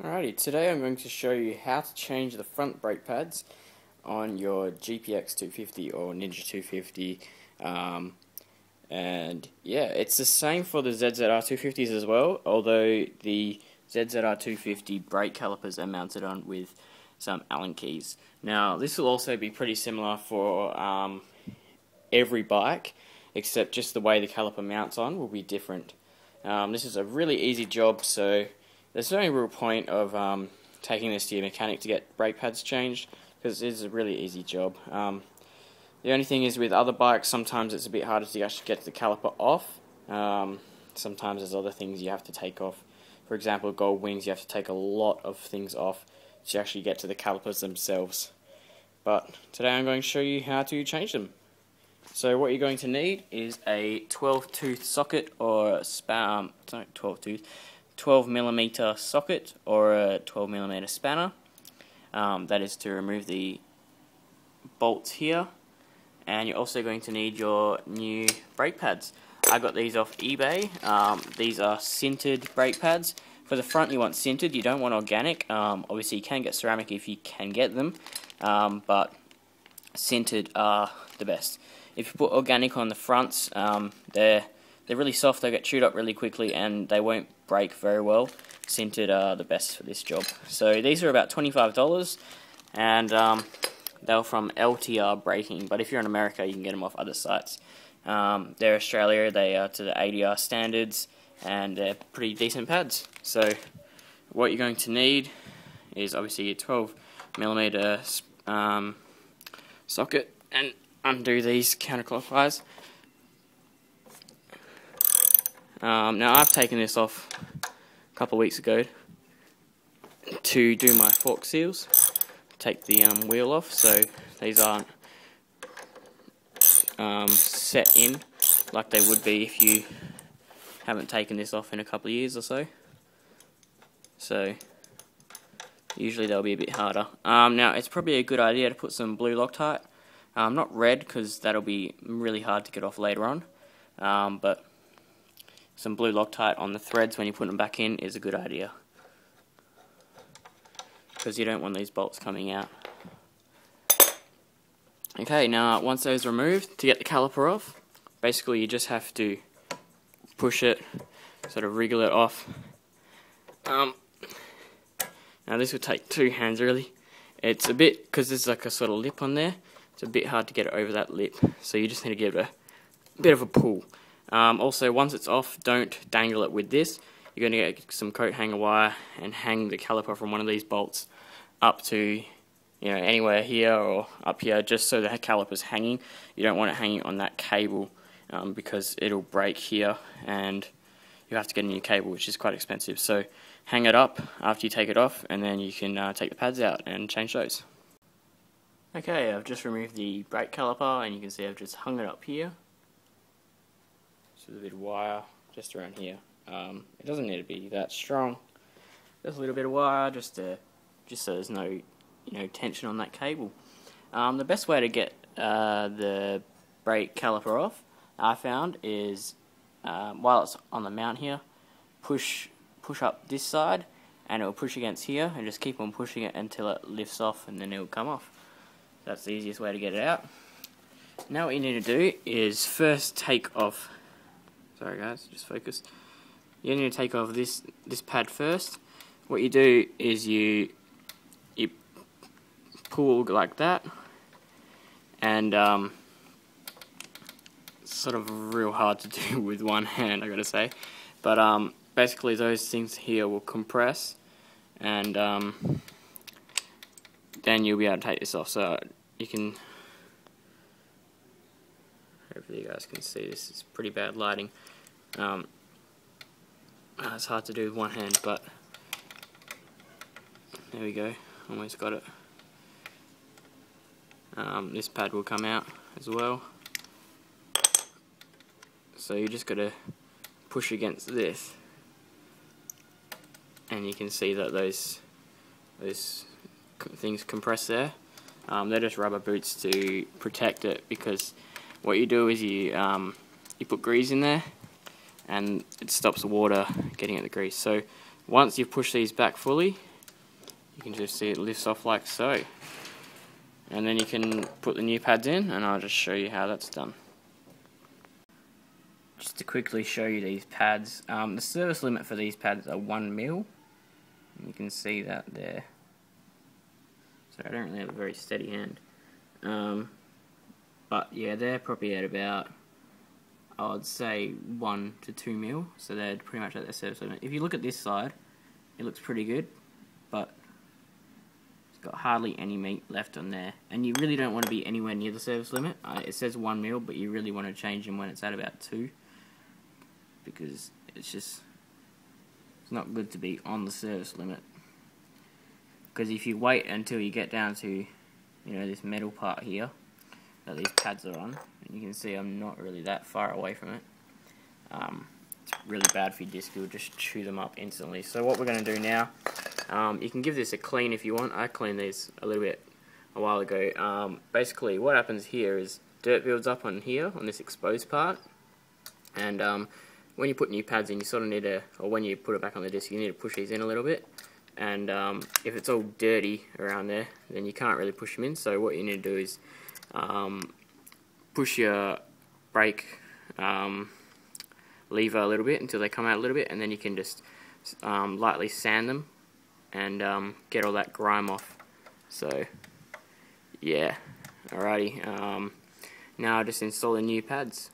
Alrighty, today I'm going to show you how to change the front brake pads on your GPX250 or Ninja 250, and yeah, it's the same for the ZZR250s as well, although the ZZR250 brake calipers are mounted on with some Allen keys. Now this will also be pretty similar for every bike, except just the way the caliper mounts on will be different. This is a really easy job, so there's no real point of taking this to your mechanic to get brake pads changed, because it is a really easy job. The only thing is with other bikes, sometimes it's a bit harder to actually get the caliper off. Sometimes there's other things you have to take off. For example, gold wings, you have to take a lot of things off to actually get to the calipers themselves. But today I'm going to show you how to change them. So what you're going to need is a 12-tooth socket or 12mm socket or a 12mm spanner. That is to remove the bolts here. And you're also going to need your new brake pads. I got these off eBay. These are sintered brake pads. For the front you want sintered, you don't want organic. Obviously you can get ceramic if you can get them, but sintered are the best. If you put organic on the fronts, they're really soft, they get chewed up really quickly and they won't break very well. Sintered are the best for this job. So these are about $25 and they're from LTR Braking, but if you're in America you can get them off other sites. They're Australia, they are to the ADR standards and they're pretty decent pads. So what you're going to need is obviously a 12mm socket, and undo these counterclockwise. Now I've taken this off a couple of weeks ago to do my fork seals, take the wheel off, so these aren't set in like they would be if you haven't taken this off in a couple of years or so. So usually they'll be a bit harder. Now it's probably a good idea to put some blue Loctite. Not red, because that'll be really hard to get off later on, but some blue Loctite on the threads when you put them back in is a good idea, because you don't want these bolts coming out. Okay, now once those are removed, to get the caliper off, basically you just have to push it, sort of wriggle it off. Now this will take two hands really. It's a bit, because there's like a sort of lip on there, it's a bit hard to get it over that lip, so you just need to give it a bit of a pull. Also, once it's off, don't dangle it with this. You're going to get some coat hanger wire and hang the caliper from one of these bolts up to, anywhere here or up here, just so the caliper's hanging. You don't want it hanging on that cable, because it'll break here and you have to get a new cable, which is quite expensive. So hang it up after you take it off, and then you can take the pads out and change those. Okay, I've just removed the brake caliper, and you can see I've just hung it up here. Just with a bit of wire just around here. It doesn't need to be that strong. Just a little bit of wire, just so there's no, tension on that cable. The best way to get the brake caliper off, I found, is while it's on the mount here, push up this side, and it'll push against here, and just keep on pushing it until it lifts off, and then it'll come off. That's the easiest way to get it out. Now what you need to do is first take off, sorry guys, just focus. You need to take off this pad first. What you do is you pull like that, and it's sort of real hard to do with one hand, I gotta say, but basically those things here will compress, and then you'll be able to take this off. So you can, hopefully you guys can see, this is pretty bad lighting. It's hard to do with one hand, but there we go, almost got it. This pad will come out as well, so you just got to push against this, and you can see that those things compress there. They're just rubber boots to protect it, because what you do is you put grease in there and it stops the water getting at the grease. So once you've pushed these back fully, you can just see it lifts off like so. And then you can put the new pads in, and I'll just show you how that's done. Just to quickly show you these pads, the service limit for these pads are 1 mil. You can see that there. So I don't really have a very steady hand. But yeah, they're probably at about, I would say, 1 to 2 mil. So they're pretty much at their service limit. If you look at this side, it looks pretty good, but it's got hardly any meat left on there. And you really don't want to be anywhere near the service limit. It says 1 mil, but you really want to change them when it's at about 2. Because it's not good to be on the service limit. Because if you wait until you get down to, this metal part here that these pads are on, and you can see I'm not really that far away from it. It's really bad for your disc. You'll just chew them up instantly. So what we're going to do now, you can give this a clean if you want. I cleaned these a little bit a while ago. Basically, what happens here is dirt builds up on here on this exposed part, and when you put new pads in, you sort of need to, or when you put it back on the disc, you need to push these in a little bit. And if it's all dirty around there, then you can't really push them in. So what you need to do is push your brake lever a little bit until they come out a little bit, and then you can just lightly sand them and get all that grime off. So yeah, alrighty. Now I'll just install the new pads.